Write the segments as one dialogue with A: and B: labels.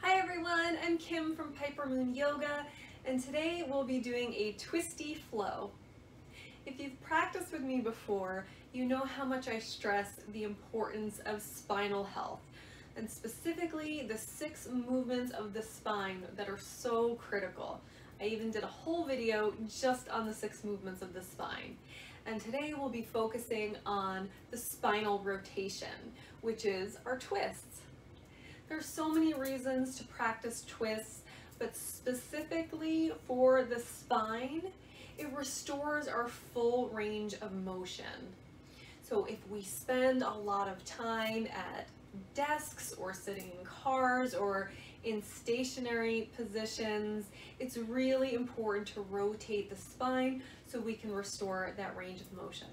A: Hi everyone, I'm Kim from Piper Moon Yoga, and today we'll be doing a twisty flow. If you've practiced with me before, you know how much I stress the importance of spinal health, and specifically the 6 movements of the spine that are so critical. I even did a whole video just on the 6 movements of the spine. And today we'll be focusing on the spinal rotation, which is our twists. There's so many reasons to practice twists, but specifically for the spine, it restores our full range of motion. So if we spend a lot of time at desks or sitting in cars or in stationary positions, it's really important to rotate the spine so we can restore that range of motion.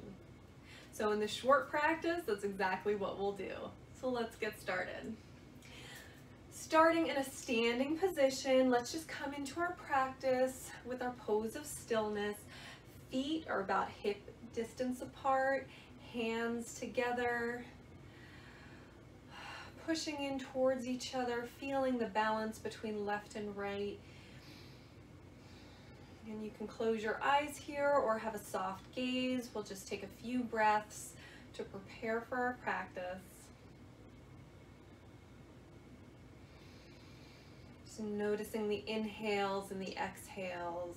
A: So in the short practice, that's exactly what we'll do. So let's get started. Starting in a standing position, let's just come into our practice with our pose of stillness. Feet are about hip distance apart, hands together, pushing in towards each other, feeling the balance between left and right. And you can close your eyes here or have a soft gaze. We'll just take a few breaths to prepare for our practice. So noticing the inhales and the exhales.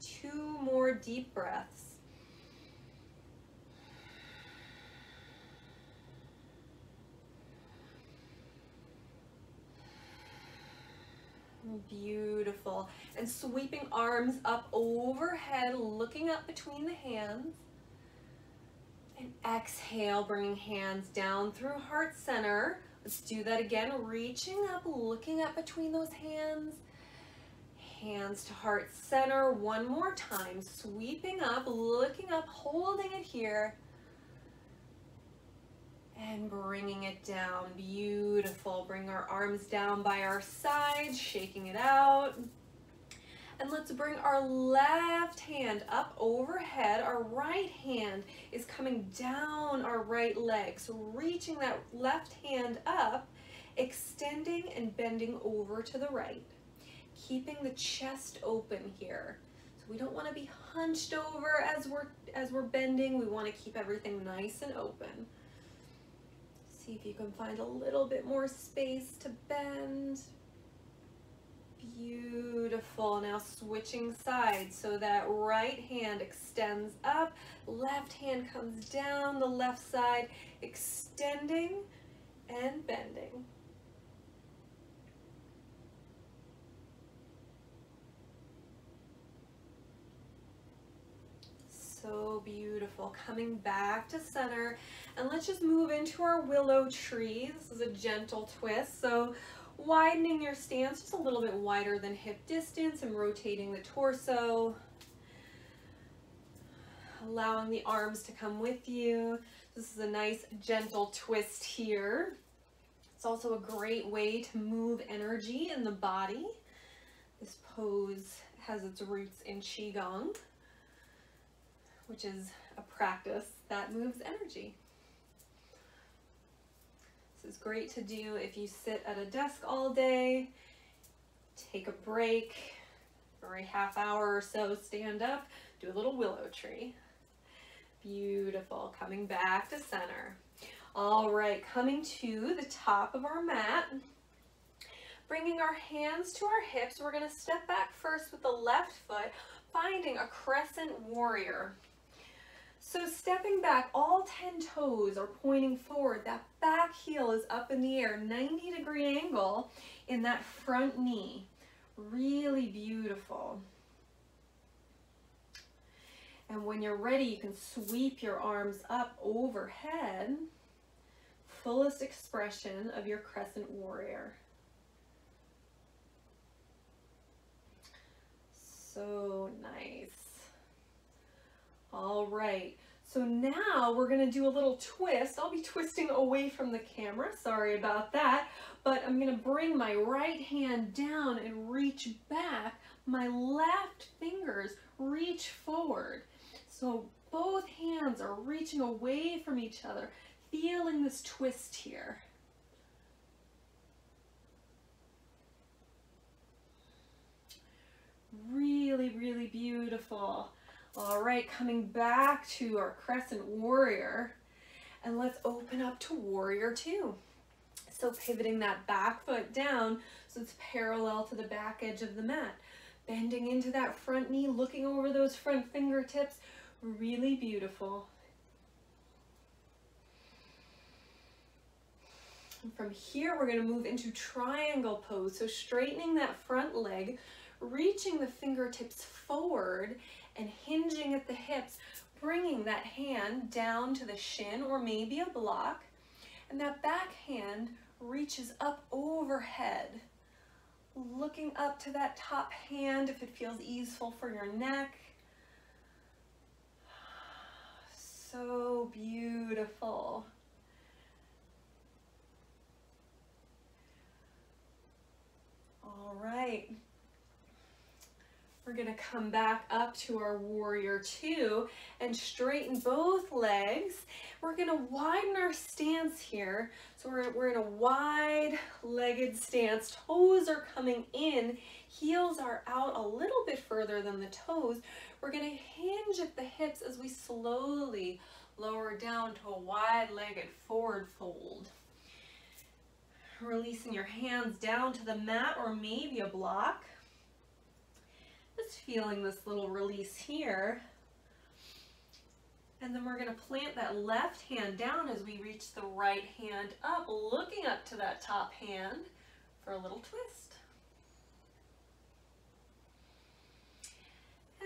A: Two more deep breaths. Beautiful. And sweeping arms up overhead, looking up between the hands. And exhale, bringing hands down through heart center. Let's do that again, reaching up, looking up between those hands. Hands to heart center, one more time. Sweeping up, looking up, holding it here. And bringing it down, beautiful. Bring our arms down by our sides, shaking it out. And let's bring our left hand up overhead. Our right hand is coming down our right leg. So reaching that left hand up, extending and bending over to the right. Keeping the chest open here. So we don't want to be hunched over as we're bending. We want to keep everything nice and open. See if you can find a little bit more space to bend. Beautiful. Now switching sides so that right hand extends up, left hand comes down the left side, extending and bending. So beautiful. Coming back to center, and let's just move into our willow tree. This is a gentle twist. So widening your stance just a little bit wider than hip distance and rotating the torso. Allowing the arms to come with you. This is a nice gentle twist here. It's also a great way to move energy in the body. This pose has its roots in Qigong, which is a practice that moves energy. This is great to do if you sit at a desk all day, take a break, every half hour or so, stand up, do a little willow tree. Beautiful. Coming back to center. All right, coming to the top of our mat, bringing our hands to our hips. We're going to step back first with the left foot, finding a crescent warrior. So stepping back, all 10 toes are pointing forward. That back heel is up in the air, 90-degree angle in that front knee. Really beautiful. And when you're ready, you can sweep your arms up overhead. Fullest expression of your crescent warrior. So nice. All right, so now we're gonna do a little twist. I'll be twisting away from the camera, sorry about that, but I'm gonna bring my right hand down and reach back. My left fingers reach forward. So both hands are reaching away from each other, feeling this twist here. Really, really beautiful. All right, coming back to our crescent warrior, and let's open up to warrior two. So pivoting that back foot down so it's parallel to the back edge of the mat. Bending into that front knee, looking over those front fingertips. Really beautiful. And from here, we're going to move into triangle pose. So straightening that front leg, reaching the fingertips forward and hinging at the hips, bringing that hand down to the shin or maybe a block. And that back hand reaches up overhead, looking up to that top hand if it feels easeful for your neck. So beautiful. All right. We're going to come back up to our warrior two and straighten both legs. We're going to widen our stance here. So we're in a wide-legged stance. Toes are coming in. Heels are out a little bit further than the toes. We're going to hinge at the hips as we slowly lower down to a wide-legged forward fold. Releasing your hands down to the mat or maybe a block. Just feeling this little release here. And then we're going to plant that left hand down as we reach the right hand up, looking up to that top hand for a little twist.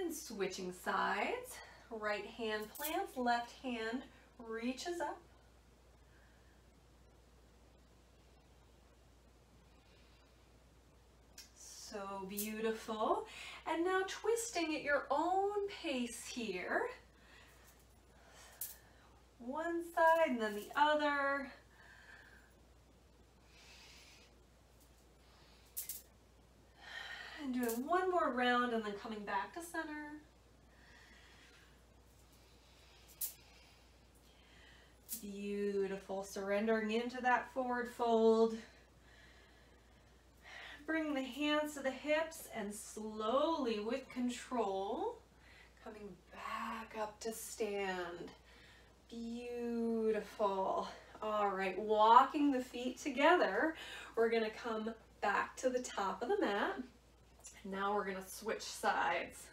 A: And switching sides. Right hand plants, left hand reaches up. So beautiful. And now twisting at your own pace here. One side and then the other. And doing one more round and then coming back to center. Beautiful. Surrendering into that forward fold. Bring the hands to the hips and slowly with control, coming back up to stand. Beautiful. All right, walking the feet together. We're going to come back to the top of the mat. Now we're going to switch sides.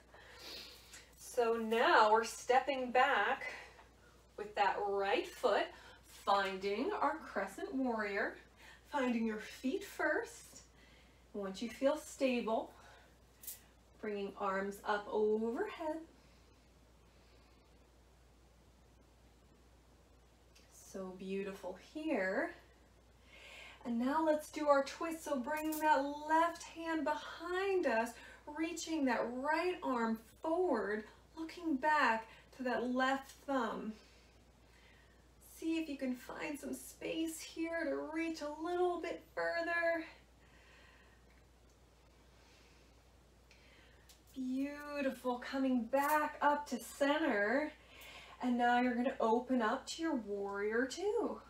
A: So now we're stepping back with that right foot, finding our crescent warrior, finding your feet first. Once you feel stable, bringing arms up overhead. So beautiful here. And now let's do our twist. So bringing that left hand behind us, reaching that right arm forward, looking back to that left thumb. See if you can find some space here to reach a little bit further. Beautiful. Coming back up to center. And now you're going to open up to your warrior two.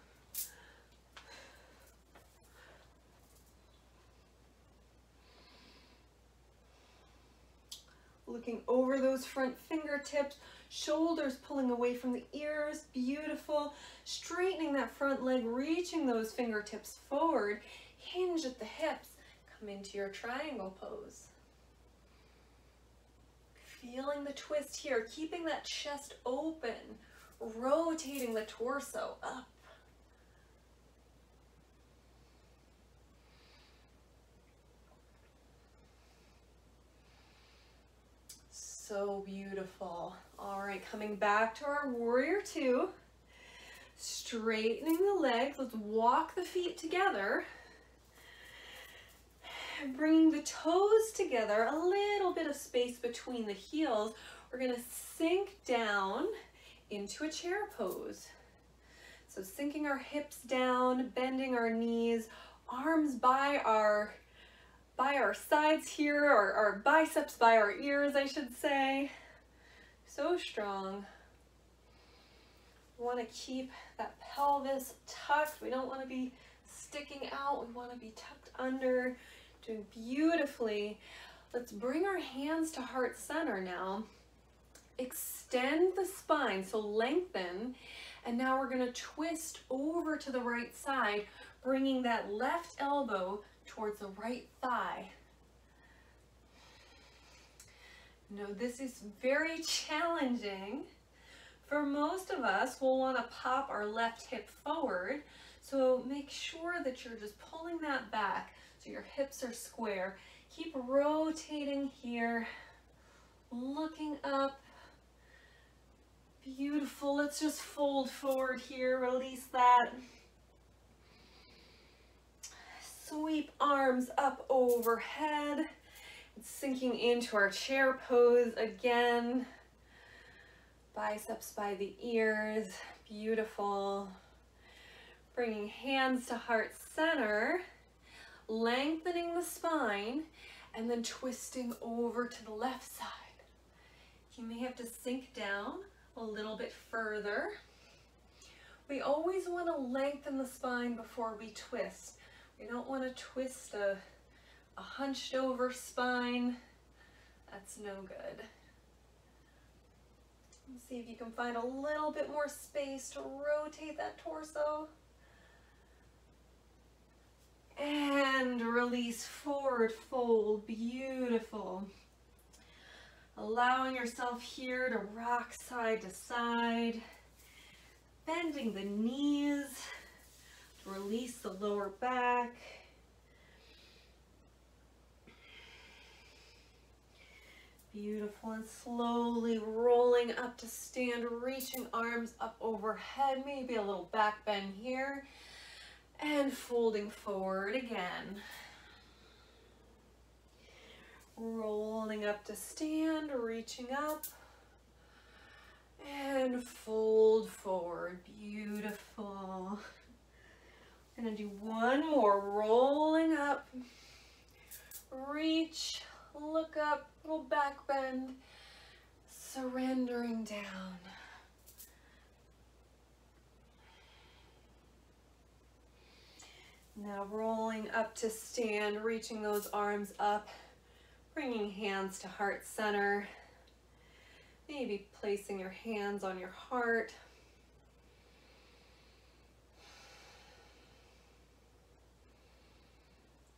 A: Looking over those front fingertips, shoulders pulling away from the ears. Beautiful. Straightening that front leg, reaching those fingertips forward. Hinge at the hips. Come into your triangle pose. Feeling the twist here, keeping that chest open, rotating the torso up. So beautiful. All right, coming back to our warrior two, straightening the legs. Let's walk the feet together. Bringing the toes together, a little bit of space between the heels. We're going to sink down into a chair pose. So sinking our hips down, bending our knees, arms by our sides here, our biceps by our ears, I should say. So strong. We want to keep that pelvis tucked. We don't want to be sticking out. We want to be tucked under. Doing beautifully. Let's bring our hands to heart center now. Extend the spine, so lengthen. And now we're going to twist over to the right side, bringing that left elbow towards the right thigh. Now this is very challenging. For most of us, we'll want to pop our left hip forward. So make sure that you're just pulling that back so your hips are square. Keep rotating here, looking up. Beautiful. Let's just fold forward here, release that. Sweep arms up overhead. It's sinking into our chair pose again. Biceps by the ears. Beautiful. Bringing hands to heart center. Lengthening the spine. And then twisting over to the left side. You may have to sink down a little bit further. We always want to lengthen the spine before we twist. We don't want to twist a hunched over spine. That's no good. Let's see if you can find a little bit more space to rotate that torso. And release, forward fold. Beautiful. Allowing yourself here to rock side to side. Bending the knees to release the lower back. Beautiful, and slowly rolling up to stand, reaching arms up overhead, maybe a little back bend here, and folding forward again. Rolling up to stand, reaching up, and fold forward. Beautiful. I'm gonna do one more, rolling up, reach, look up, little back bend, surrendering down. Now rolling up to stand, reaching those arms up, bringing hands to heart center, maybe placing your hands on your heart.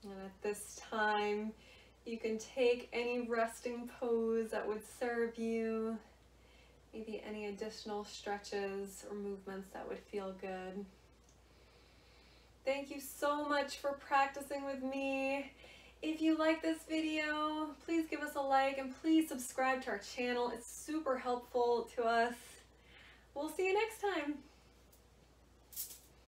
A: And at this time, you can take any resting pose that would serve you, maybe any additional stretches or movements that would feel good. Thank you so much for practicing with me. If you like this video, please give us a like and please subscribe to our channel. It's super helpful to us. We'll see you next time.